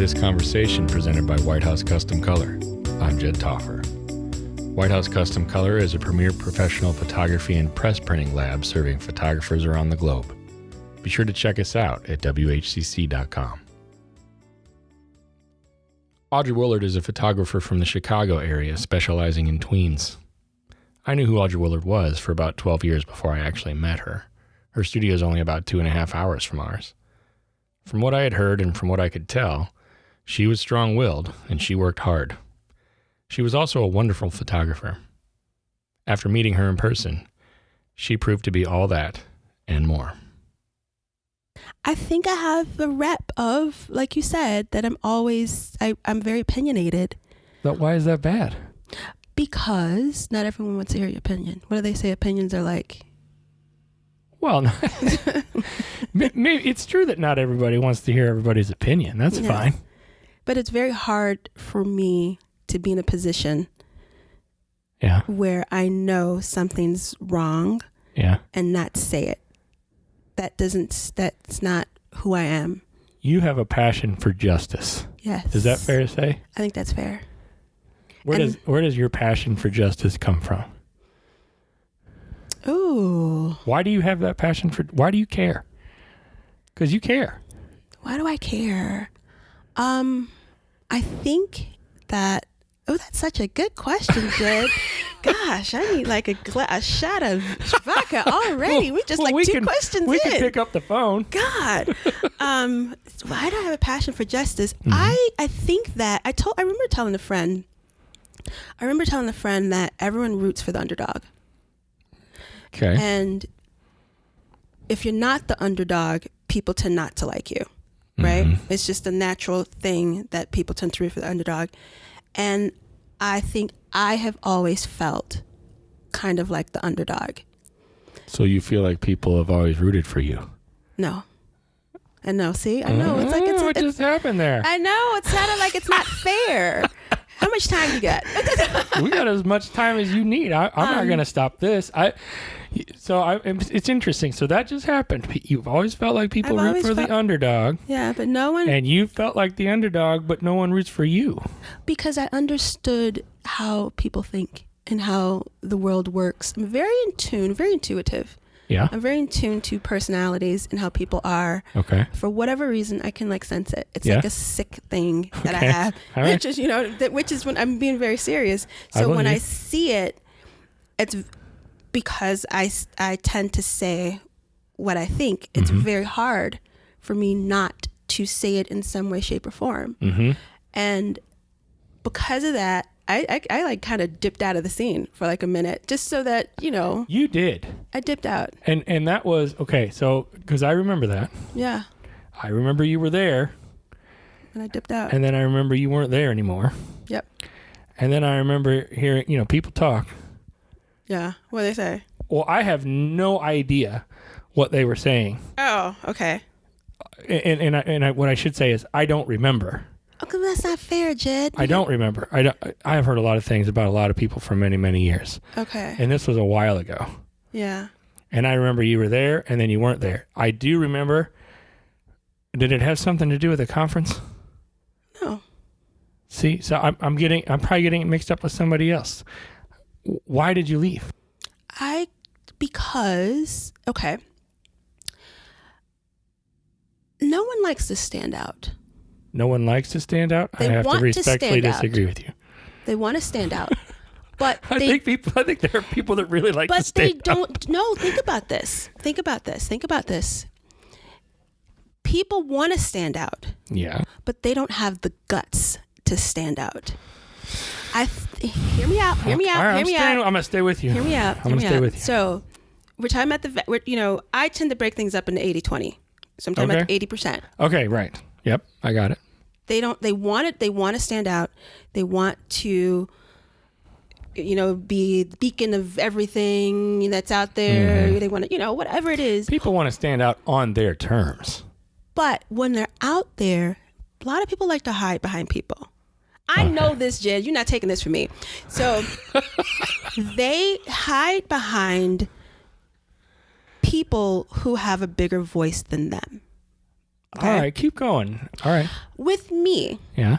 this conversation presented by White House Custom Color. I'm Jed Taufer. White House Custom Color is a premier professional photography and press printing lab serving photographers around the globe. Be sure to check us out at whcc.com. Audrey Woulard is a photographer from the Chicago area specializing in tweens. I knew who Audrey Woulard was for about 12 years before I actually met her. Her studio is only about 2.5 hours from ours. From what I had heard and from what I could tell, she was strong-willed and she worked hard. She was also a wonderful photographer. After meeting her in person, she proved to be all that and more. I think I have the rep of, like you said, that I'm very opinionated. But why is that bad? Because not everyone wants to hear your opinion. What do they say opinions are like? Well, maybe it's true that not everybody wants to hear everybody's opinion. That's fine. But it's very hard for me to be in a position where I know something's wrong and not say it. That's not who I am. You have a passion for justice. Yes. Is that fair to say? I think that's fair. Where does your passion for justice come from? Ooh. Why do you have that passion why do you care? Because you care. Why do I care? I think that, that's such a good question, Jed. Gosh, I need like a shot of vodka already. We just two questions in. We can pick up the phone. God. Why do I have a passion for justice? Mm-hmm. I think that I remember telling a friend that everyone roots for the underdog. Okay. And if you're not the underdog, people tend not to like you, right? Mm-hmm. It's just a natural thing that people tend to root for the underdog. And I think I have always felt kind of like the underdog. So you feel like people have always rooted for you? No. I know. See, I know. It's like what just happened there? I know. It sounded like it's not fair. How much time you got? We got as much time as you need. I'm not going to stop this. It's interesting. So that just happened. You've always felt like people root for the underdog. Yeah, but no one. And you felt like the underdog, but no one roots for you. Because I understood how people think and how the world works. I'm very in tune, very intuitive. Yeah. I'm very in tune to personalities and how people are. Okay. For whatever reason, I can sense it. It's like a sick thing that I have. All right. Which is when I'm being very serious. So when I see it, it's because I tend to say what I think. It's very hard for me not to say it in some way, shape, or form. Mm-hmm. And because of that, I kind of dipped out of the scene for a minute just so that, You did. I dipped out. And that was, okay, so, because I remember that. Yeah. I remember you were there. And I dipped out. And then I remember you weren't there anymore. Yep. And then I remember hearing, people talk. Yeah. What do they say? Well, I have no idea what they were saying. Oh, okay. And what I should say is I don't remember. Okay, that's not fair, Jed. I don't remember. I have heard a lot of things about a lot of people for many, many years. Okay. And this was a while ago. Yeah. And I remember you were there and then you weren't there. I do remember. Did it have something to do with the conference? No. See, so I'm probably getting it mixed up with somebody else. Why did you leave? Because no one likes to stand out. No one likes to stand out? I have to respectfully disagree with you. They want to stand out. But I think there are people that really like to stand out. But they don't. No, think about this. Think about this. People want to stand out. Yeah. But they don't have the guts to stand out. Hear me out. I'm going to stay with you. Hear me out. I'm going to stay with you. So we're talking about I tend to break things up into 80-20. So I'm talking about 80%. Okay, right. Yep, I got it. They want to stand out. They want to, be the beacon of everything that's out there. Mm-hmm. They want to, whatever it is. People want to stand out on their terms. But when they're out there, a lot of people like to hide behind people. I know this, Jed. You're not taking this from me. So they hide behind people who have a bigger voice than them. Okay? All right, keep going. All right. With me. Yeah.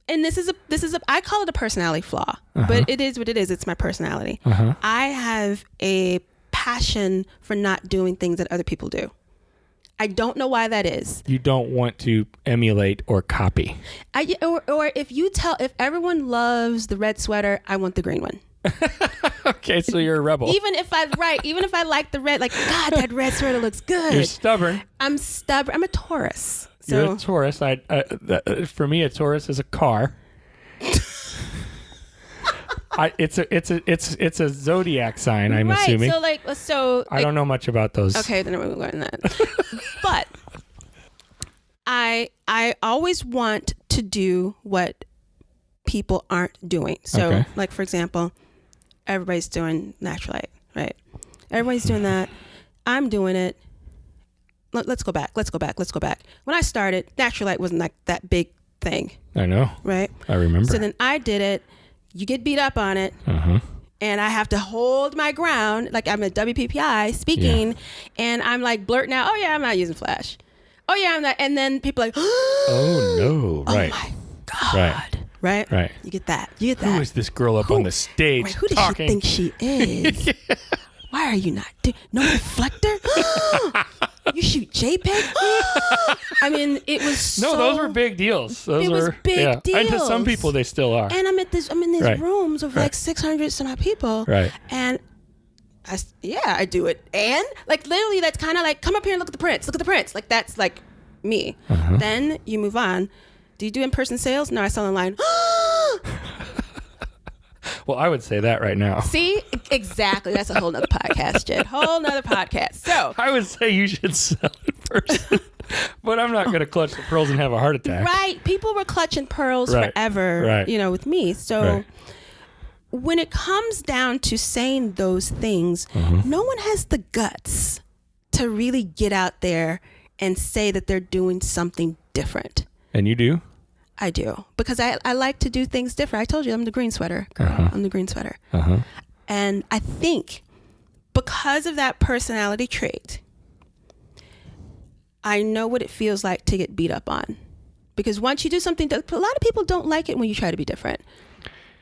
And this is a I call it a personality flaw, but it is what it is. It's my personality. I have a passion for not doing things that other people do. I don't know why that is. You don't want to emulate or copy. Or if everyone loves the red sweater, I want the green one. Okay, so you're a rebel. Even if I like the red, like, God, that red sweater looks good. You're stubborn. I'm stubborn. I'm a Taurus. So. You're a Taurus. For me, a Taurus is a car. It's a zodiac sign. I'm assuming. So I don't know much about those. Okay, then we'll learn that. But I always want to do what people aren't doing. So, like, for example, everybody's doing natural light, right? Everybody's doing that. I'm doing it. Let's go back. When I started, natural light wasn't like that big thing. I know. Right? I remember. So then I did it. You get beat up on it. And I have to hold my ground. Like, I'm a WPPI speaking, and I'm like blurting out, oh, yeah, I'm not using Flash. Oh, yeah, I'm not. And then people are like, oh, no. Right. Oh, my God. Right? You get that. Who is this girl up on the stage who does talking? she think she is? Why are you not doing no reflector? You shoot JPEG? I mean, it was those were big deals. Those was big deals. And to some people, they still are. And I'm in these rooms with like 600 some odd people. Right. And I do it. And like literally, that's kind of like, come up here and look at the prints. Like, that's like me. Then you move on. Do you do in-person sales? No, I sell online. Well, I would say that right now. See? Exactly. That's a whole nother podcast, Jed. Whole nother podcast. So I would say you should sell in person. But I'm not going to clutch the pearls and have a heart attack. Right. People were clutching pearls forever, with me. So when it comes down to saying those things, no one has the guts to really get out there and say that they're doing something different. And you do? I do, because I like to do things different. I told you I'm the green sweater girl. I'm the green sweater. And I think because of that personality trait, I know what it feels like to get beat up on. Because once you do something, a lot of people don't like it when you try to be different.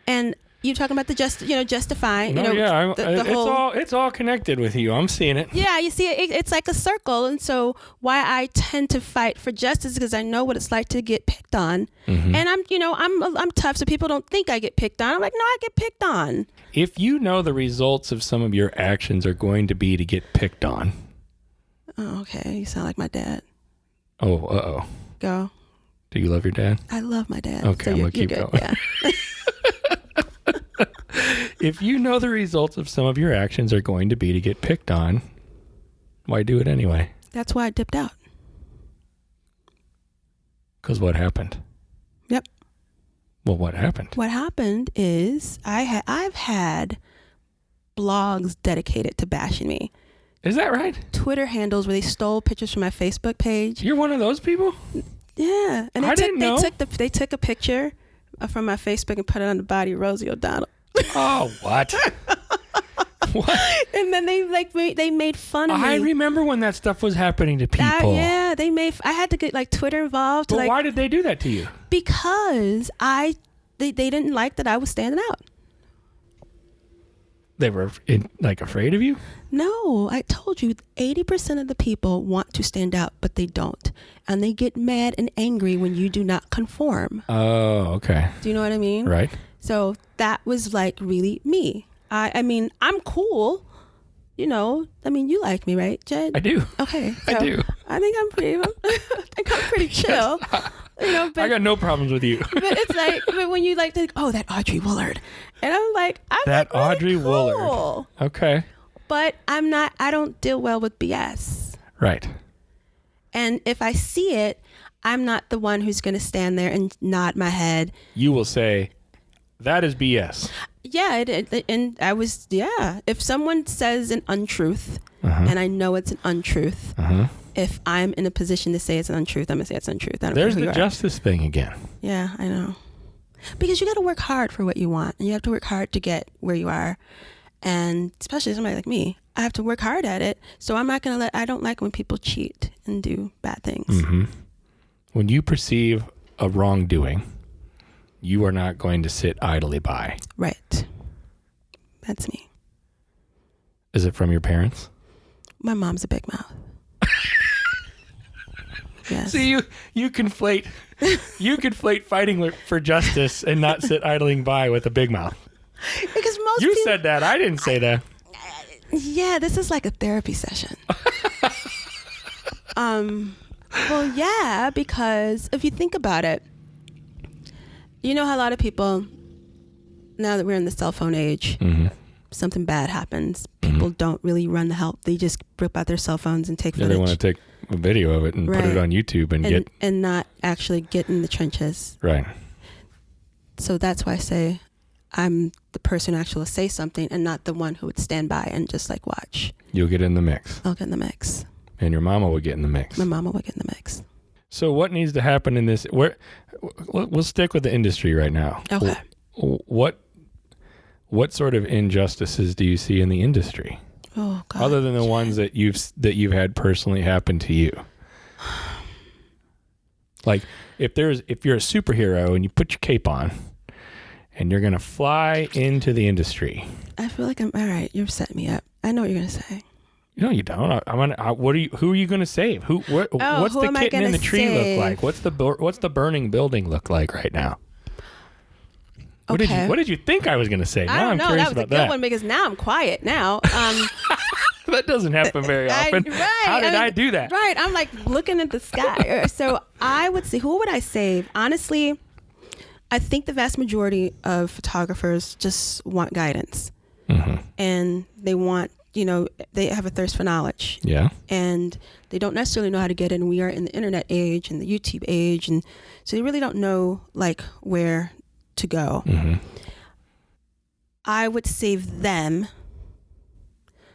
And you're talking about the justifying. It's all connected with you. I'm seeing it. Yeah, you see, it's like a circle, and so why I tend to fight for justice is because I know what it's like to get picked on, and I'm tough, so people don't think I get picked on. I'm like, no, I get picked on. If you know the results of some of your actions are going to be to get picked on. Oh, okay, you sound like my dad. Oh, Go. Do you love your dad? I love my dad. Okay, so I'm gonna keep going. Yeah. If you know the results of some of your actions are going to be to get picked on, why do it anyway? That's why I dipped out. Because what happened? Yep. Well, what happened? What happened is I've had blogs dedicated to bashing me. Is that right? Twitter handles where they stole pictures from my Facebook page. You're one of those people? Yeah. And they took a picture from my Facebook and put it on the body of Rosie O'Donnell. Oh, what? What? And then they made fun of me. I remember when that stuff was happening to people. I had to get like Twitter involved. But why did they do that to you? Because they didn't like that I was standing out. They were afraid of you? No, I told you 80% of the people want to stand out, but they don't. And they get mad and angry when you do not conform. Oh, okay. Do you know what I mean? Right. So that was like really me. I mean, I'm cool. You like me, right, Jed? I do. Okay. I do. I think I'm pretty chill. But I got no problems with you. But it's like, when you like, that Audrey Woulard. And I'm like, I'm Audrey cool. Woulard. Okay. But I don't deal well with BS. Right. And if I see it, I'm not the one who's going to stand there and nod my head. You will say, that is BS. Yeah. And I was, if someone says an untruth, and I know it's an untruth, if I'm in a position to say it's an untruth, I'm going to say it's untruth. There's the justice thing again. Yeah, I know. Because you got to work hard for what you want, and you have to work hard to get where you are. And especially somebody like me, I have to work hard at it. So I'm not going to I don't like when people cheat and do bad things. Mm-hmm. When you perceive a wrongdoing, you are not going to sit idly by. Right. That's me. Is it from your parents? My mom's a big mouth. Yes. See, you conflate fighting for justice and not sit idling by with a big mouth. Because you said that. I didn't say that. Yeah, this is like a therapy session. Well, yeah, because if you think about it, you know how a lot of people, now that we're in the cell phone age, something bad happens. People don't really run the help. They just rip out their cell phones and take footage. They want to take a video of it and put it on YouTube and not actually get in the trenches. Right. So that's why I say I'm the person who actually say something and not the one who would stand by and just like watch. You'll get in the mix. I'll get in the mix. And your mama would get in the mix. My mama would get in the mix. So what needs to happen in this? We'll stick with the industry right now. Okay. What sort of injustices do you see in the industry? Oh God. Other than the ones that you've had personally happen to you? Like if you're a superhero and you put your cape on and you're going to fly into the industry. I feel like I'm all right. You've set me up. I know what you're going to say. No, you don't. Who are you going to save? What's the kitten in the tree look like? What's the burning building look like right now? What did you think I was going to say? I don't know. That was a good one because now I'm quiet now. That doesn't happen very often. How did I do that? Right. I'm like looking at the sky. So I would say, who would I save? Honestly, I think the vast majority of photographers just want guidance. And they want, they have a thirst for knowledge. Yeah. And they don't necessarily know how to get in. We are in the internet age and the YouTube age. And so they really don't know like where to go. I would save them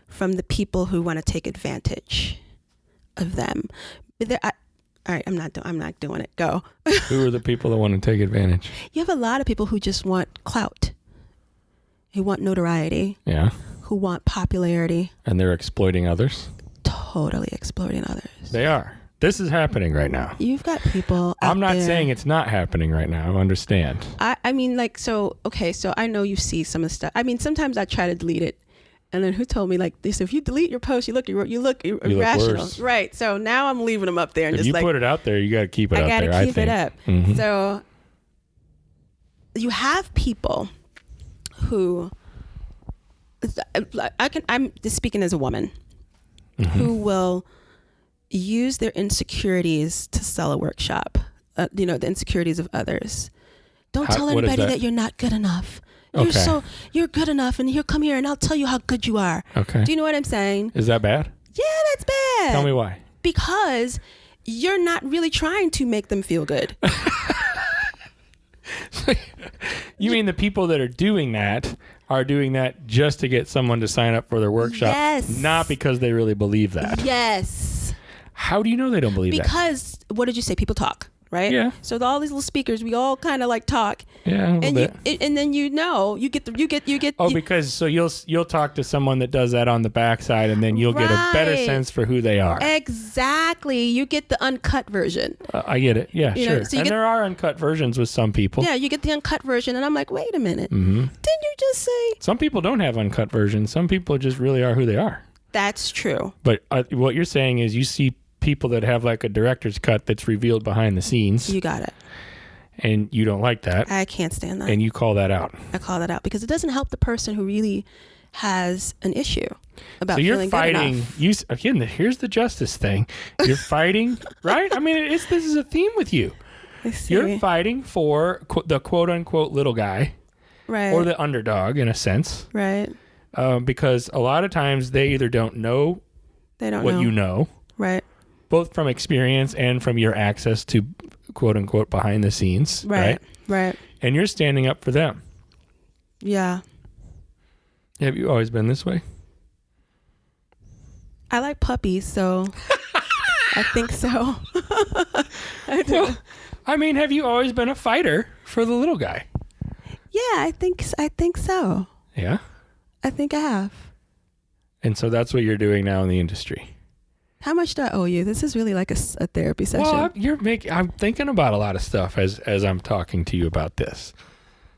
from the people who want to take advantage of them. All right, I'm not doing it. Go. Who are the people that want to take advantage? You have a lot of people who just want clout, who want notoriety. Yeah. Who want popularity. And they're exploiting others? Totally exploiting others. They are. This is happening right now. You've got people out I'm not there. saying it's not happening right now. I understand. I mean, like, so I know you see some of the stuff. I mean, sometimes I try to delete it. And then who told me like this? If you delete your post, you look irrational, worse. Right? So now I'm leaving them up there, and if just you like put it out there, you got to keep it out there. I keep it up. Mm-hmm. So you have people who I'm just speaking as a woman who will use their insecurities to sell a workshop. The insecurities of others. Don't tell anybody that you're not good enough. You're good enough, and come here, and I'll tell you how good you are. Okay. Do you know what I'm saying? Is that bad? Yeah, that's bad. Tell me why. Because you're not really trying to make them feel good. You mean the people that are doing that just to get someone to sign up for their workshop? Yes. Not because they really believe that. Yes. How do you know they don't believe that? Because what did you say? People talk. Right? Yeah. So all these little speakers, we all kind of like talk. Yeah, a little bit. And then you get. Because you'll talk to someone that does that on the backside, and then you'll get a better sense for who they are. Exactly. You get the uncut version. I get it. Yeah, sure. So there are uncut versions with some people. Yeah, you get the uncut version, and I'm like, wait a minute. Mm-hmm. Didn't you just say? Some people don't have uncut versions. Some people just really are who they are. That's true. But what you're saying is you see people that have like a director's cut that's revealed behind the scenes. You got it. And you don't like that. I can't stand that. And you call that out. I call that out because it doesn't help the person who really has an issue about feeling good enough. Again, here's the justice thing. You're fighting, right? I mean, this is a theme with you. I see. You're fighting for the quote unquote little guy, right? Or the underdog in a sense, right? Because a lot of times they either don't know what you know, right? Both from experience and from your access to quote unquote behind the scenes, right? Right. And you're standing up for them. Yeah. Have you always been this way? I like puppies, so I think so. Well, I mean, have you always been a fighter for the little guy? Yeah, I think so. Yeah? I think I have. And so that's what you're doing now in the industry. How much do I owe you? This is really like a therapy session. Well, I'm thinking about a lot of stuff as I'm talking to you about this.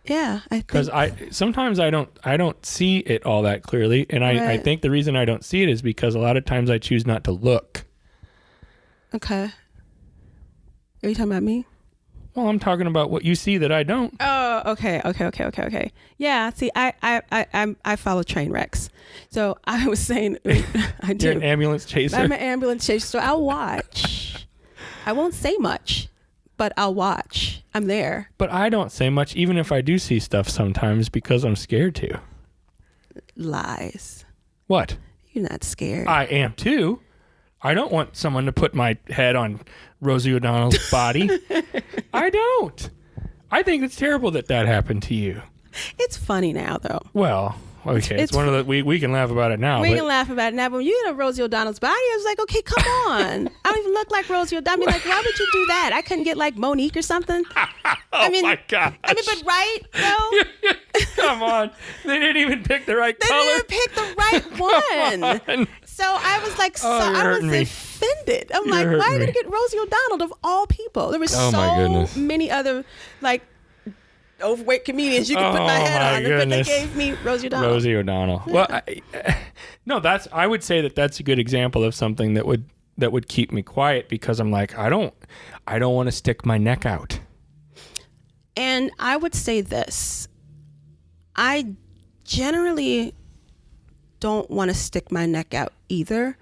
Yeah, because sometimes I don't see it all that clearly, and I think the reason I don't see it is because a lot of times I choose not to look. Okay. Are you talking about me? Well, I'm talking about what you see that I don't. Oh, okay. Yeah, see, I follow train wrecks. So I was saying, I do. You're an ambulance chaser? I'm an ambulance chaser, so I'll watch. I won't say much, but I'll watch. I'm there. But I don't say much, even if I do see stuff sometimes, because I'm scared to. Lies. What? You're not scared. I am too. I don't want someone to put my head on Rosie O'Donnell's body. I don't. I think it's terrible that happened to you. It's funny now, though. Well, okay. It's one of the we can laugh about it now. We can laugh about it now, but when you had Rosie O'Donnell's body, I was like, okay, come on. I don't even look like Rosie O'Donnell. I mean, like, why would you do that? I couldn't get like Monique or something. My God. I mean, but right, though. Come on. They didn't even pick the right color. They didn't pick the right one. So I was like, I was offended. I'm like, why are you going to get Rosie O'Donnell of all people? There were so many other, like, overweight comedians you could put my head on, but they gave me Rosie O'Donnell. Rosie O'Donnell. Yeah. Well, I would say that's a good example of something that would keep me quiet, because I'm like, I don't want to stick my neck out. And I would say this. I generally don't want to stick my neck out either,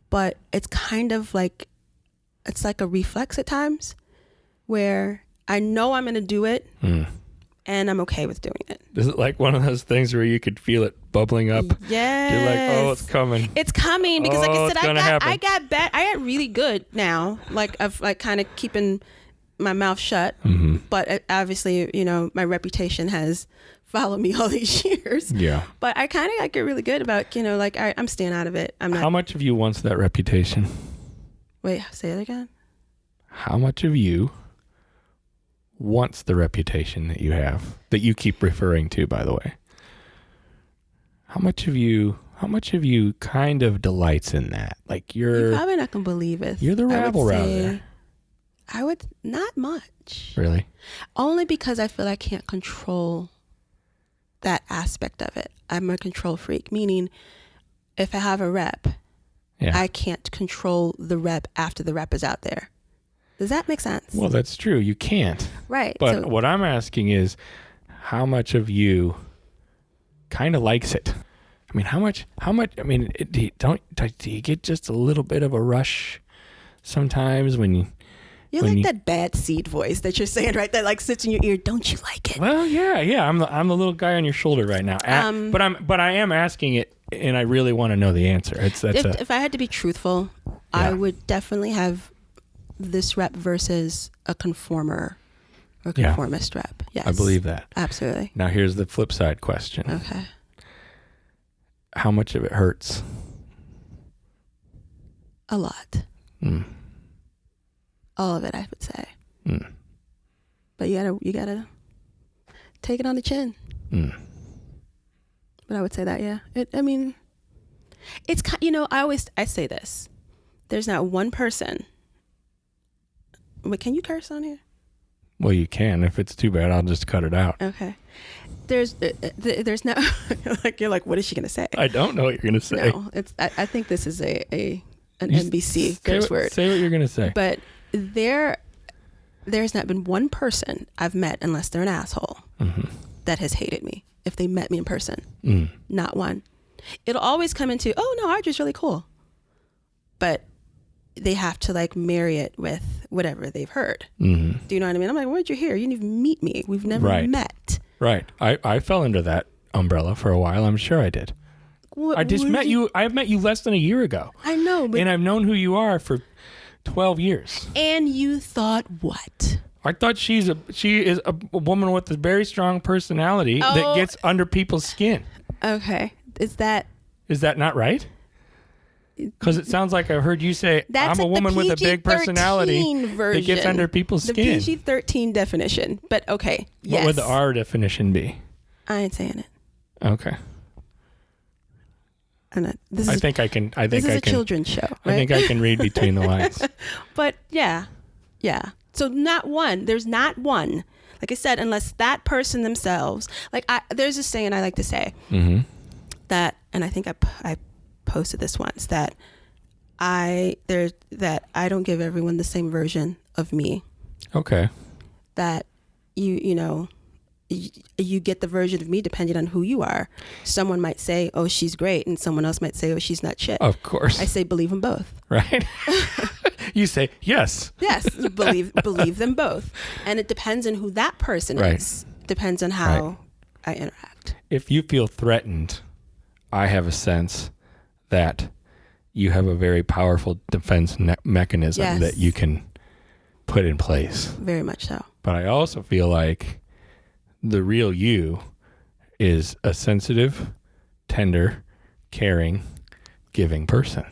but it's kind of like, it's like a reflex at times where I know I'm going to do it and I'm okay with doing it. Is it like one of those things where you could feel it bubbling up? Yes. You're like, oh, it's coming. It's coming because, like I said, I got really good now. Like, I've like kind of keeping my mouth shut, but obviously, my reputation has followed me all these years. Yeah. But I kind of get really good about, like, I'm staying out of it. I'm not. How much of you wants that reputation? Wait, say it again. How much of you wants the reputation that you have, that you keep referring to, by the way? How much of you kind of delights in that? Like, you're probably not gonna believe it. You're the rabble-rouser. I would not much. Really? Only because I feel I can't control that aspect of it. I'm a control freak, meaning if I have a rep, I can't control the rep after the rep is out there. Does that make sense? Well, that's true. You can't. Right. But what I'm asking is, how much of you kind of likes it? I mean, how much, I mean, do you get just a little bit of a rush sometimes when you... You're like that bad seed voice that you're saying, right? That like sits in your ear. Don't you like it? Well, yeah. I'm the little guy on your shoulder right now. But I am asking it, and I really want to know the answer. If I had to be truthful, I would definitely have this rep versus a conformer or conformist rep. Yes, I believe that. Absolutely. Now here's the flip side question. Okay. How much of it hurts? A lot. All of it, I would say. But you gotta take it on the chin. But I would say that, yeah. It's I say this. There's not one person. Wait, can you curse on here? Well, you can. If it's too bad, I'll just cut it out. Okay. There's no you're like, what is she gonna say? I don't know what you're gonna say. No, I think this is an NBC curse word. Say what you're gonna say. But there's not been one person I've met, unless they're an asshole, that has hated me if they met me in person. Not one. It'll always come into, oh no, Audrey's really cool. But they have to like marry it with whatever they've heard. Do you know what I mean? I'm like, where'd you hear? You didn't even meet me. We've never met. Right. I fell into that umbrella for a while. I'm sure I did. I just met you. I've met you less than a year ago. I know. And I've known who you are for 12 years. And you thought what? I thought she is a woman with a very strong personality that gets under people's skin. Okay. Is that not right? Because it sounds like I've heard you say, I'm a woman with a big personality that gets under people's skin. The PG-13 definition. But okay, yes. What would the R definition be? I ain't saying it. Okay. I think I can. This is a children's show, right? I think I can read between the lines. But yeah. So there's not one. Like I said, unless that person themselves, there's a saying I like to say that, and I think I posted this once, that I don't give everyone the same version of me. Okay. That you get the version of me depending on who you are. Someone might say, "Oh, she's great," and someone else might say, "Oh, she's not shit." Of course. I say, believe them both. Right. You say yes. Yes, believe them both, and it depends on who that person is. Depends on how I interact. If you feel threatened, I have a sense that you have a very powerful defense mechanism that you can put in place. Very much so. But I also feel like the real you is a sensitive, tender, caring, giving person.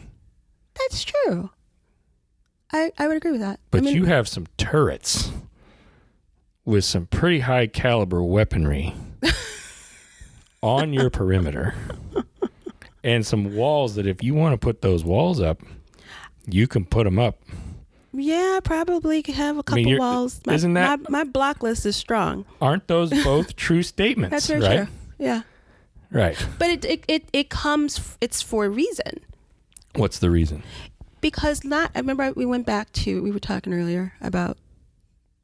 That's true. I would agree with that. But you have some turrets with some pretty high caliber weaponry on your perimeter and some walls that if you want to put those walls up, you can put them up. Yeah, I probably could have a couple walls. My block list is strong. Aren't those both true statements? That's very right? true. Yeah. Right. But it's for a reason. What's the reason? Because I remember we were talking earlier about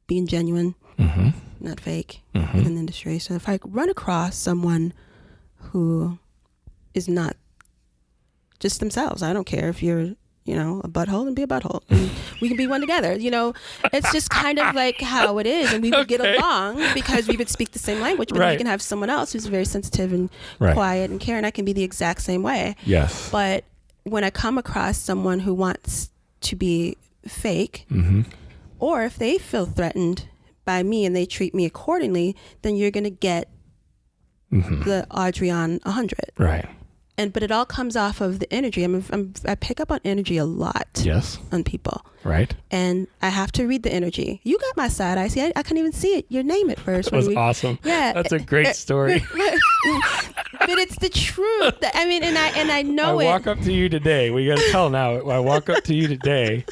being genuine, not fake within the industry. So if I run across someone who is not just themselves, I don't care if you're, a butthole, and be a butthole. And we can be one together. It's just kind of like how it is. And we would get along because we would speak the same language. But you can have someone else who's very sensitive and quiet and caring. I can be the exact same way. Yes. But when I come across someone who wants to be fake, or if they feel threatened by me and they treat me accordingly, then you're going to get the Audrey on 100. Right. But it all comes off of the energy. I pick up on energy a lot. Yes. On people. Right. And I have to read the energy. You got my side eye. See, I couldn't even see it. Your name at first. That was awesome. Yeah. That's a great story. But it's the truth. And I know it. I walk up to you today. We got to tell now. I walk up to you today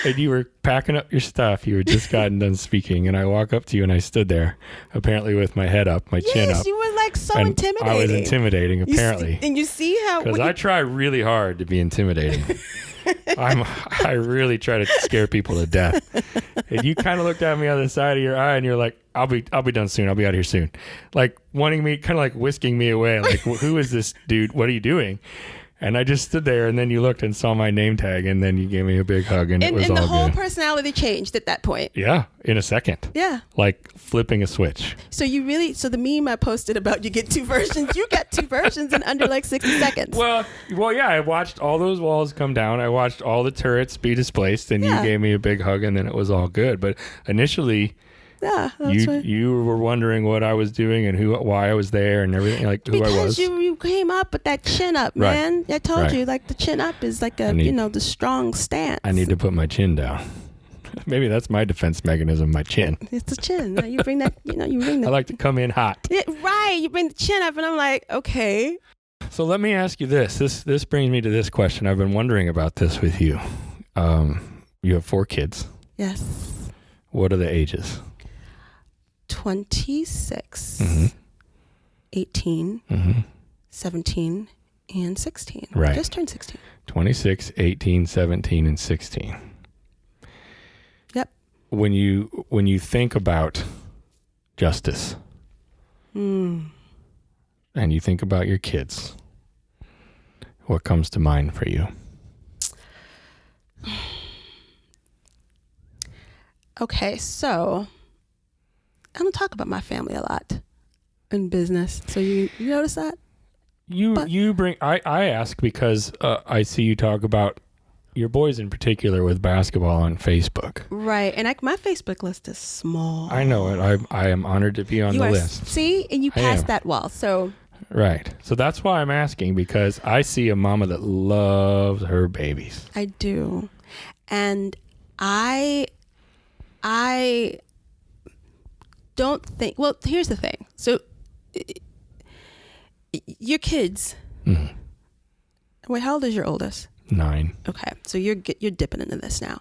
and you were packing up your stuff. You were just gotten done speaking. And I walk up to you and I stood there, apparently with my head up, my chin up. Yes, you were so intimidating. I was intimidating, apparently. And you see how... Because I try really hard to be intimidating. I really try to scare people to death. And you kind of looked at me on the side of your eye and you're like, I'll be done soon. I'll be out here soon. Like wanting me, kind of like whisking me away. Like, who is this dude? What are you doing? And I just stood there, and then you looked and saw my name tag, and then you gave me a big hug, and it was all good. And the whole personality changed at that point. Yeah, in a second. Yeah. Like flipping a switch. So the meme I posted about you get two versions, you got two versions in under like 60 seconds. Well, yeah, I watched all those walls come down. I watched all the turrets be displaced, and you gave me a big hug, and then it was all good. But initially... Yeah, you were wondering what I was doing and why I was there and everything, like who I was. Because you came up with that chin up, man. I told you, like the chin up is like the strong stance. I need to put my chin down. Maybe that's my defense mechanism, my chin. It's the chin. You bring that, I like to come in hot. Right, you bring the chin up, and I'm like, okay. So let me ask you this. This brings me to this question. I've been wondering about this with you. You have 4 kids. Yes. What are the ages? 26, 18, 17, and 16. Right. Just turned 16. 26, 18, 17, and 16. Yep. When you think about justice and you think about your kids, what comes to mind for you? Okay, so... I don't talk about my family a lot in business. So you notice that? I ask because I see you talk about your boys in particular with basketball on Facebook. Right. And my Facebook list is small. I know it. I am honored to be on the list. See? And you passed that wall. So. Right. So that's why I'm asking, because I see a mama that loves her babies. I do. And I don't think, well, here's the thing. So your kids Wait, how old is your oldest? 9. Okay, so you're dipping into this now.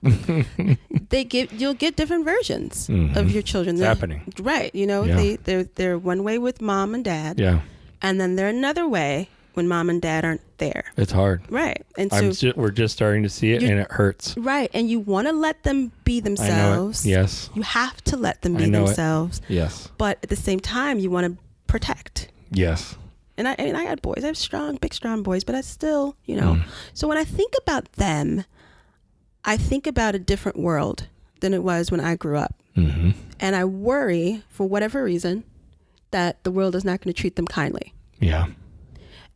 You'll get different versions of your children. It's happening, right? You know, they're one way with mom and dad. Yeah, and then they're another way when mom and dad aren't there. It's hard, right? And so we're just starting to see it, and it hurts. Right, and you want to let them be themselves. I know it. Yes, you have to let them be themselves. Yes, but at the same time, you want to protect. Yes. And I got boys. I have big, strong boys, but I still, you know. So when I think about them, I think about a different world than it was when I grew up. Mm-hmm. And I worry, for whatever reason, that the world is not going to treat them kindly. Yeah.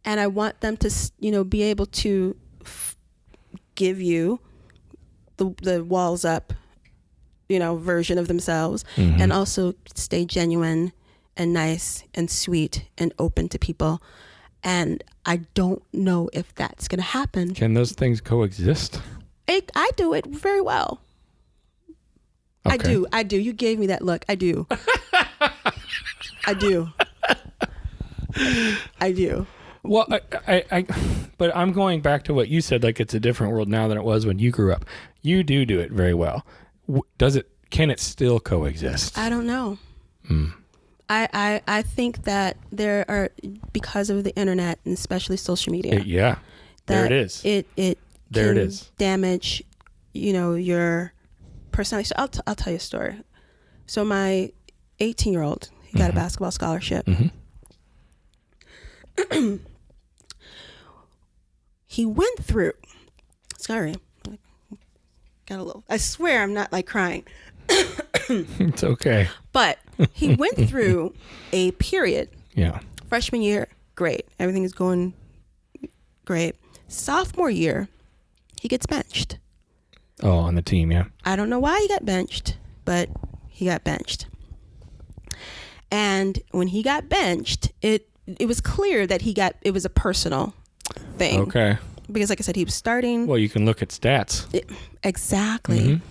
And I want them to, you know, be able to give you the walls up, you know, version of themselves, and also stay genuine and nice and sweet and open to people. And I don't know if that's going to happen. Can those things coexist? I do it very well. Okay. I do. You gave me that look. I do. I do. I do. Well, but I'm going back to what you said, like it's a different world now than it was when you grew up. You do it very well. Can it still coexist? I don't know. I think that there are, because of the internet and especially social media. There it is. It can damage, you know, your personality. So I'll tell you a story. So my 18-year-old, he got a basketball scholarship. He went through. Sorry, got a little. I swear I'm not like crying. It's okay. But he went through a period. Yeah. Freshman year, great. Everything is going great. Sophomore year, he gets benched. Oh, on the team, yeah. I don't know why he got benched, but he got benched. And when he got benched, it was clear that it was a personal thing. Okay. Because like I said, he was starting. Well, you can look at stats. Exactly.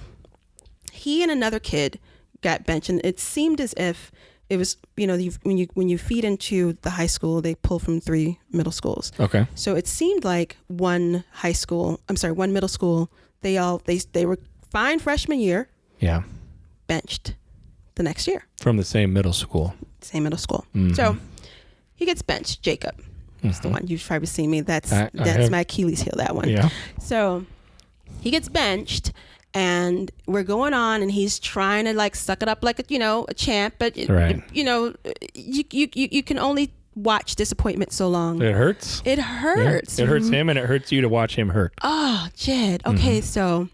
He and another kid got benched, and it seemed as if it was, you know, when you feed into the high school, they pull from 3 middle schools. Okay. So it seemed like one middle school, they were fine freshman year. Yeah. Benched the next year. From the same middle school. Same middle school. So he gets benched. Jacob. That's the one. You've probably seen me. That's my Achilles heel, that one. Yeah. So he gets benched, and we're going on, and he's trying to like suck it up like a champ, but you know, you can only watch disappointment so long. It hurts. It hurts. Yeah. It hurts him, and it hurts you to watch him hurt. Oh, Jed. Okay, so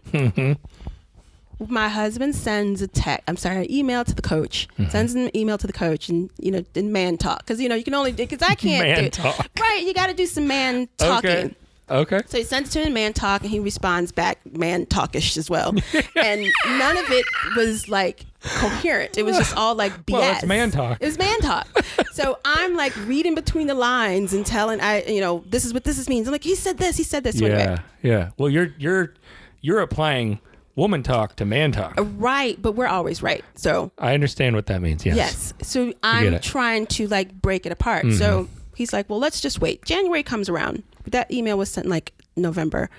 my husband sends an email to the coach. Sends an email to the coach, and in man talk, because you can only because I can't man talk. Right, you got to do some man talking. Okay. So he sends it to him in man talk, and he responds back man talkish as well. And none of it was like coherent. It was just all like BS. Well, it's man talk. It was man talk. So I'm like reading between the lines and telling this is what this means. I'm like, he said this. Yeah. Yeah. Well, you're applying woman talk to man talk. Right, but we're always right. So I understand what that means. Yes. Yes. So I'm trying to like break it apart. So he's like, well, let's just wait. January comes around. That email was sent like November.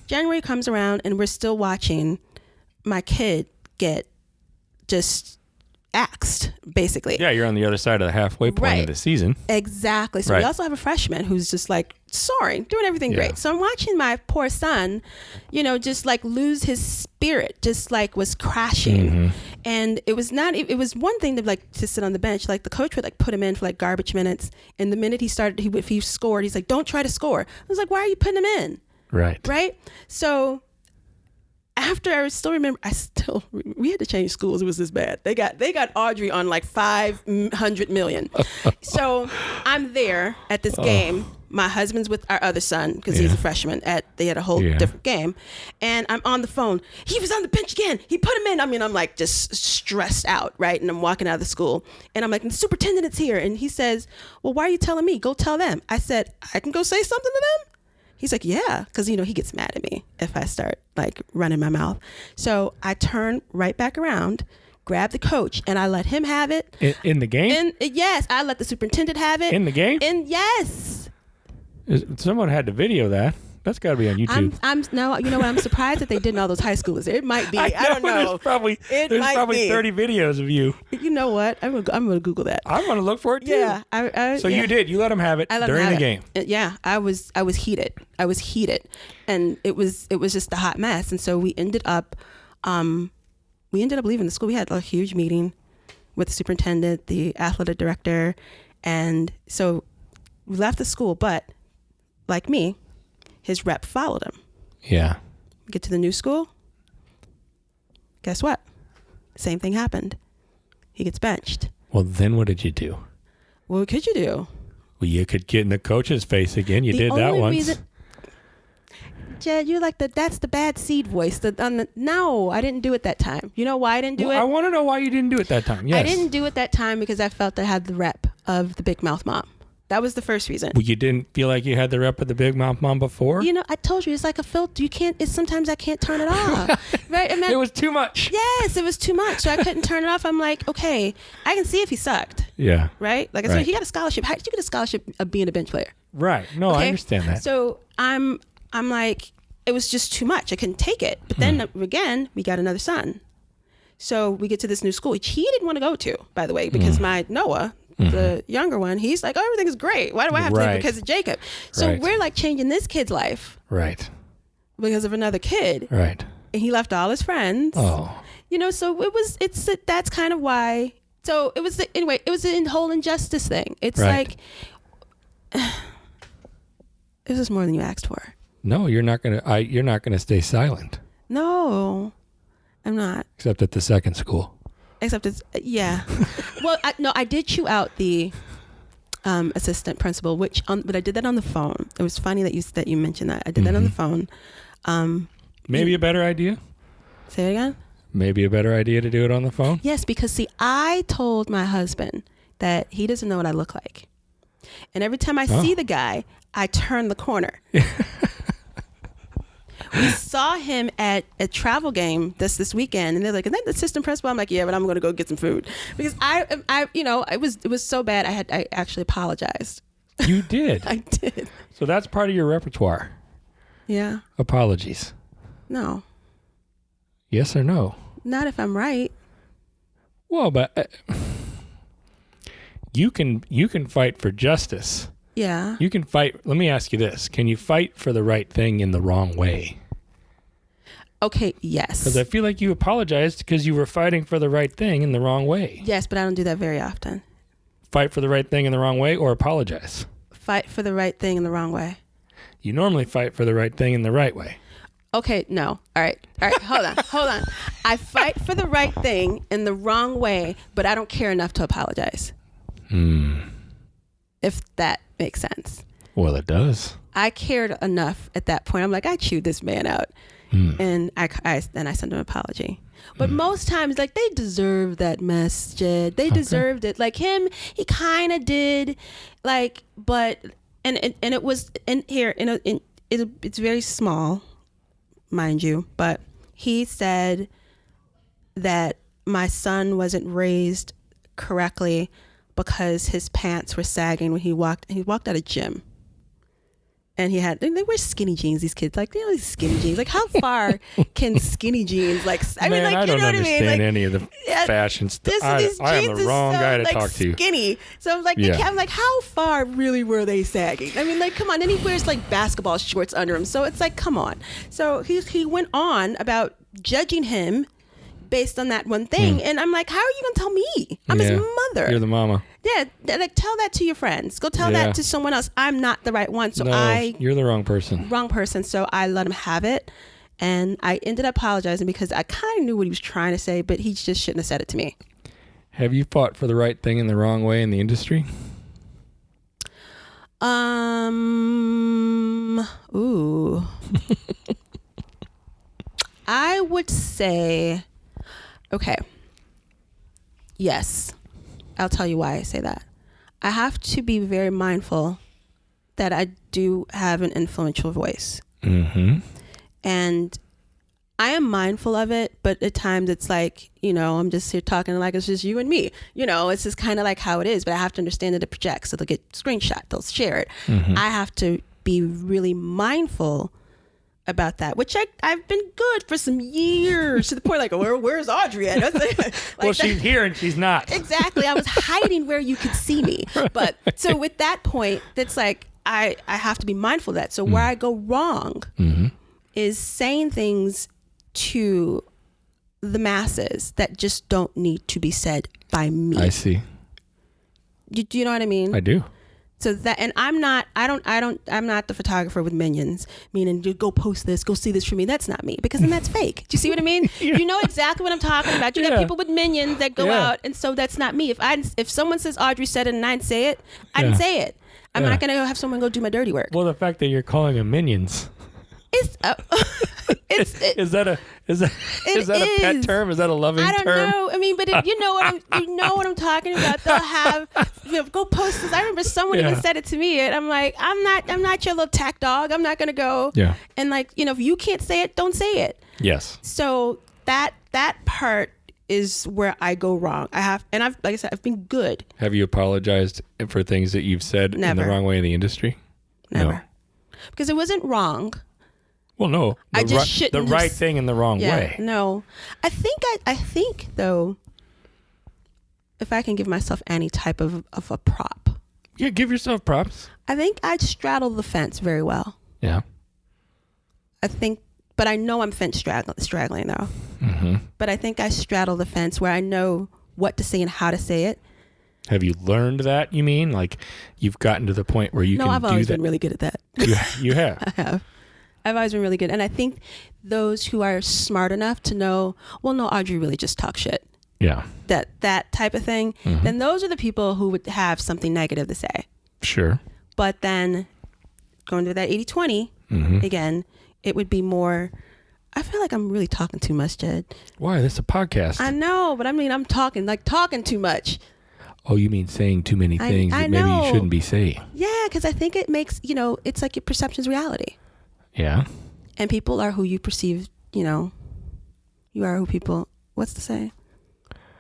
January comes around, and we're still watching my kid get just axed, basically. Yeah, you're on the other side of the halfway point of the season. Exactly. So we also have a freshman who's just like soaring, doing everything great. So I'm watching my poor son, just like lose his spirit, just like was crashing. And it was one thing to sit on the bench. Like the coach would like put him in for like garbage minutes. And the minute if he scored, he's like, don't try to score. I was like, why are you putting him in? Right. Right. So after we had to change schools. It was this bad. They got Audrey on like 500 million. So I'm there at this game. My husband's with our other son because he's a freshman. They had a whole different game, and I'm on the phone. He was on the bench again. He put him in. I mean, I'm like just stressed out, right? And I'm walking out of the school, and I'm like, the superintendent's here, and he says, "Well, why are you telling me? Go tell them." I said, "I can go say something to them." He's like, yeah, because, he gets mad at me if I start, like, running my mouth. So I turn right back around, grab the coach, and I let him have it. In the game? Yes, I let the superintendent have it. In the game? Yes. Someone had to video that. That's got to be on YouTube. No, you know what? I'm surprised that they didn't all those high schoolers. It might be. I don't know. There's probably 30 videos of you. You know what? I'm gonna Google that. I'm gonna look for it too. Yeah. You did. You let them have it during the game. Yeah. I was heated. And it was just a hot mess. And so we ended up leaving the school. We had a huge meeting with the superintendent, the athletic director, and so we left the school. But like me, his rep followed him. Yeah. We get to the new school. Guess what? Same thing happened. He gets benched. Well, then what did you do? What could you do? Well, you could get in the coach's face again. You did that once. Jed, you're like that's the bad seed voice. No, I didn't do it that time. You know why I didn't do it? I want to know why you didn't do it that time. Yes. I didn't do it that time because I felt I had the rep of the big mouth mom. That was the first reason. Well, you didn't feel like you had the rep of the big mouth mom before? You know, I told you, it's like a filter. Sometimes I can't turn it off. Right? It was too much. Yes, it was too much. So I couldn't turn it off. I'm like, okay, I can see if he sucked. Yeah. Right? Like I said, he got a scholarship. How did you get a scholarship of being a bench player? Right. No, okay? I understand that. So I'm like, it was just too much. I couldn't take it. But then again, we got another son. So we get to this new school, which he didn't want to go to, by the way, because my Noah, the younger one, he's like, oh, everything is great. Why do I have to leave because of Jacob? So we're like changing this kid's life. Right. Because of another kid. Right. And he left all his friends. Oh. You know, so that's kind of why. So it was, anyway, it was a whole injustice thing. It's like, it was just more than you asked for. No, you're not gonna stay silent. No, I'm not. Except at the second school. Except it's well, I did chew out the assistant principal, but I did that on the phone. It was funny that you mentioned that. I did that on the phone. Maybe a better idea. Say it again. Maybe a better idea to do it on the phone. Yes, because see, I told my husband that he doesn't know what I look like, and every time I see the guy, I turn the corner. We saw him at a travel game this weekend, and they're like, "Isn't that the assistant principal?" I'm like, "Yeah, but I'm going to go get some food," because it was so bad. I actually apologized. You did. I did. So that's part of your repertoire. Yeah. Apologies. No. Yes or no? Not if I'm right. Well, but you can fight for justice. Yeah. You can fight. Let me ask you this. Can you fight for the right thing in the wrong way? Okay, yes. Because I feel like you apologized because you were fighting for the right thing in the wrong way. Yes, but I don't do that very often. Fight for the right thing in the wrong way or apologize? Fight for the right thing in the wrong way. You normally fight for the right thing in the right way. Okay, no. All right. Hold on. I fight for the right thing in the wrong way, but I don't care enough to apologize. If that makes sense. Well, it does. I cared enough at that point. I'm like, I chewed this man out. And I sent him an apology. But most times, like, they deserve that mess, Jed. They deserved it. Like him, he kind of did. Like, but, and it was in here, it's very small, mind you, but he said that my son wasn't raised correctly because his pants were sagging when he walked out of gym. And they wear skinny jeans, these kids. Like, these skinny jeans. Like, how far can skinny jeans, like, I mean, like, I you know what I mean? I don't understand like, any of the fashion stuff. I am the wrong guy to talk to. Skinny. So I'm like, I'm like, how far really were they sagging? I mean, like, come on. Then he wears like basketball shorts under him. So it's like, come on. So he went on about judging him based on that one thing. And I'm like, how are you going to tell me? I'm his mother. You're the mama. Yeah, like, tell that to your friends. Go tell that to someone else. I'm not the right one. So you're the wrong person. Wrong person. So I let him have it. And I ended up apologizing because I kind of knew what he was trying to say, but he just shouldn't have said it to me. Have you fought for the right thing in the wrong way in the industry? Ooh. I would say, okay. Yes. I'll tell you why I say that. I have to be very mindful that I do have an influential voice. And I am mindful of it, but at times it's like, I'm just here talking like it's just you and me. It's just kind of like how it is, but I have to understand that it projects. So they'll get screenshot, they'll share it. I have to be really mindful about that, which I've been good for some years, to the point like, where's Audrey at? Well, she's here and she's not. Exactly. I was hiding where you could see me. But so with that point, that's like, I have to be mindful of that. So where I go wrong is saying things to the masses that just don't need to be said by me. I see. Do you know what I mean? I do. So that, and I'm not the photographer with minions, meaning go post this, go see this for me. That's not me, because then that's fake. Do you see what I mean? Yeah. You know exactly what I'm talking about. You got people with minions that go out, and so that's not me. If someone says Audrey said it and I didn't say it, I didn't say it. I'm not gonna have someone go do my dirty work. Well, the fact that you're calling them minions. Is that a pet term? Is that a loving term? I don't know. I mean, but you know what I'm talking about. They'll have go post this. I remember someone even said it to me, and I'm like, I'm not your little tack dog. I'm not gonna go. Yeah. And like, if you can't say it, don't say it. Yes. So that part is where I go wrong. Like I said, I've been good. Have you apologized for things that you've said in the wrong way in the industry? Never. No. Because it wasn't wrong. Well, no, the right thing in the wrong way. No, I think though, if I can give myself any type of a prop. Yeah, give yourself props. I think I'd straddle the fence very well. Yeah. But I know I'm fence straggling though. Mm-hmm. But I think I straddle the fence where I know what to say and how to say it. Have you learned that, you mean? Like, you've gotten to the point where you can do that? No, I've always been really good at that. You have? I have. I've always been really good. And I think those who are smart enough to know, well, no, Audrey really just talks shit. Yeah. That type of thing. Mm-hmm. Then those are the people who would have something negative to say. Sure. But then going to that 80-20, again, it would be more, I feel like I'm really talking too much, Jed. Why? This is a podcast. I know, but I mean, I'm talking too much. Oh, you mean saying too many things that maybe you shouldn't be saying. Yeah, because I think it makes, it's like your perception's reality. Yeah. And people are who you perceive, you are who people, what's the say?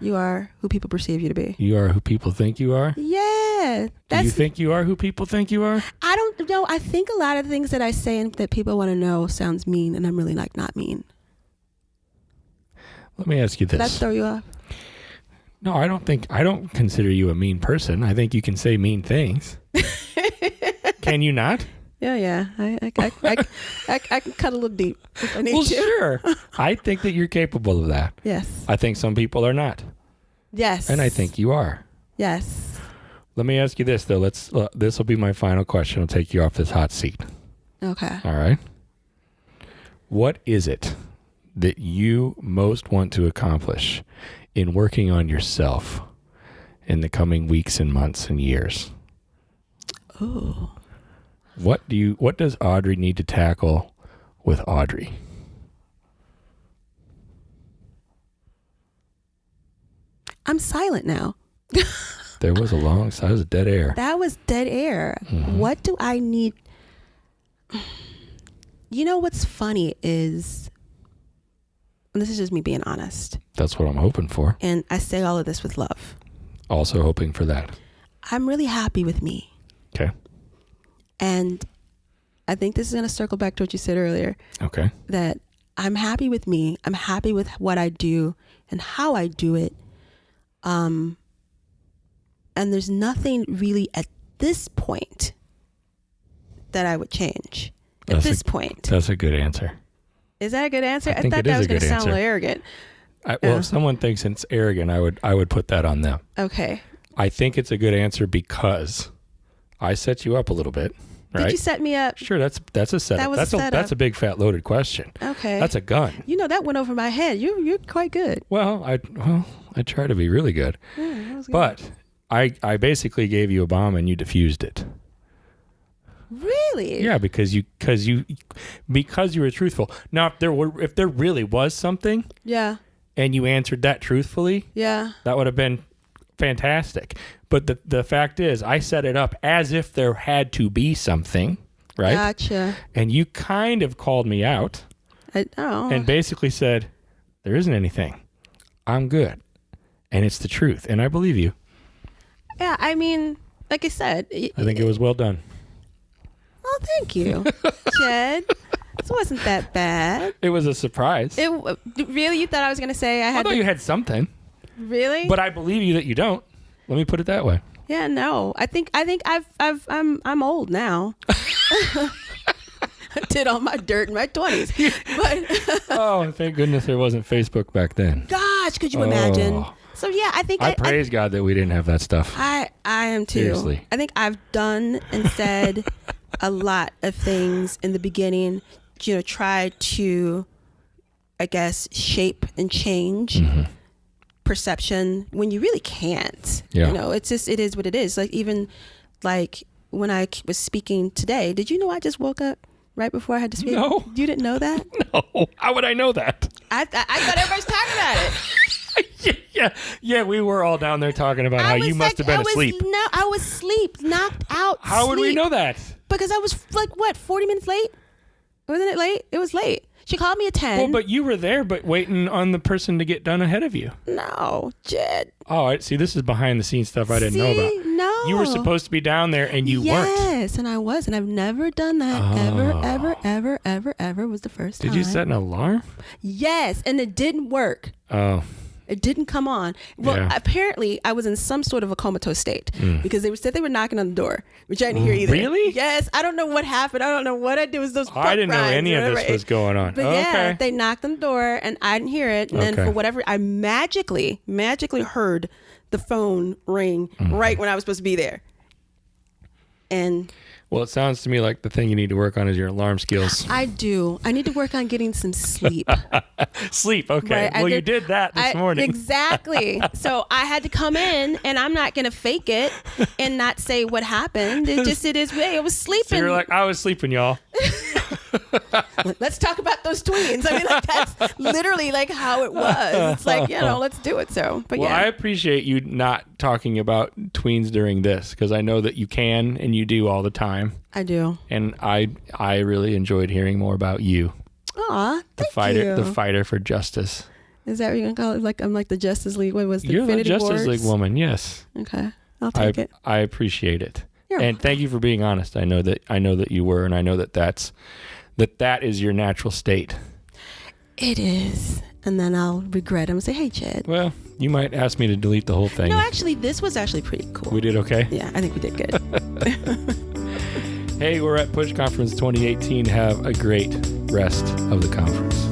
You are who people perceive you to be. You are who people think you are? Yeah. Do you think you are who people think you are? I don't know. I think a lot of things that I say and that people want to know sounds mean, and I'm really like not mean. Let me ask you this. Did that throw you off? No, I don't consider you a mean person. I think you can say mean things. Can you not? Yeah. I can cut a little deep if I need to. Well, sure. I think that you're capable of that. Yes. I think some people are not. Yes. And I think you are. Yes. Let me ask you this, though. This will be my final question. I'll take you off this hot seat. Okay. All right. What is it that you most want to accomplish in working on yourself in the coming weeks and months and years? Oh. What does Audrey need to tackle with Audrey? I'm silent now. There was that was a dead air. That was dead air. Mm-hmm. What do I need? You know what's funny is, and this is just me being honest. That's what I'm hoping for. And I say all of this with love. Also hoping for that. I'm really happy with me. Okay. And I think this is going to circle back to what you said earlier. Okay. That I'm happy with me. I'm happy with what I do and how I do it. And there's nothing really at this point that I would change. At this point. That's a good answer. Is that a good answer? I thought that was going to sound a little arrogant. Well, if someone thinks it's arrogant, I would put that on them. Okay. I think it's a good answer because I set you up a little bit. Right? Did you set me up? Sure, that's a setup. That's a big fat loaded question. Okay. That's a gun. That went over my head. You're quite good. Well, I try to be really good. Yeah, that was good. But I basically gave you a bomb and you defused it. Really? Yeah, because you were truthful. Now, if there really was something, yeah, and you answered that truthfully, yeah, that would have been fantastic. But the fact is, I set it up as if there had to be something, right? Gotcha. And you kind of called me out and basically said, there isn't anything. I'm good. And it's the truth. And I believe you. Yeah, I mean, like I said. I think it was well done. Oh, Thank you, Jed. This wasn't that bad. It was a surprise. Really? You thought I was going to say I thought you had something. Really? But I believe you that you don't. Let me put it that way. Yeah, no. I think I'm old now. I did all my dirt in my 20s. But oh, thank goodness there wasn't Facebook back then. Gosh, could you imagine? So yeah, I think I praise God that we didn't have that stuff. I am too. Seriously. I think I've done and said a lot of things in the beginning, try to, I guess, shape and change perception when you really can't. Yeah. It's just, it is what it is. Like, even like when I was speaking today, did you know I just woke up right before I had to speak? No. You didn't know that? No. How would I know that? I thought everybody's talking about it. Yeah, we were all down there talking about how you must have been asleep. No, I was asleep, knocked out. How would we know that? Because I was 40 minutes late? Wasn't it late? It was late. She called me at 10. Well, but you were there, but waiting on the person to get done ahead of you. No, Jed. Oh, see, this is behind the scenes stuff I didn't know about. No. You were supposed to be down there and you weren't. Yes, and I was, and I've never done that. Ever was the first time. Did you set an alarm? Yes, and it didn't work. Oh. It didn't come on. Well, apparently I was in some sort of a comatose state because they said they were knocking on the door, which I didn't hear either. Really? Yes. I don't know what happened. I don't know what I did. It was those I didn't know any of this was going on. But yeah, they knocked on the door and I didn't hear it. And then for whatever, I magically heard the phone ring right when I was supposed to be there. And well, it sounds to me like the thing you need to work on is your alarm skills. I do. I need to work on getting some sleep. Sleep, okay. Right? Well, you did that this morning. Exactly. So I had to come in, and I'm not going to fake it and not say what happened. It is. I was sleeping. So you're like, I was sleeping, y'all. Let's talk about those tweens. I mean, like, that's literally like how it was. It's like, let's do it. So, but I appreciate you not talking about tweens during this because I know that you can and you do all the time. I do. And I really enjoyed hearing more about you. Aw, the fighter for justice. Is that what you're gonna call it? Like I'm like the Justice League. What was the You're Infinity the Justice Wars? League woman. Yes. Okay, I'll take it. I appreciate it. You're and thank you for being honest. I know that you were, and I know that is your natural state. It is. And then I'll regret him and say, hey, Chad. Well, you might ask me to delete the whole thing. No, actually, this was actually pretty cool. We did okay? Yeah, I think we did good. Hey, we're at Push Conference 2018. Have a great rest of the conference.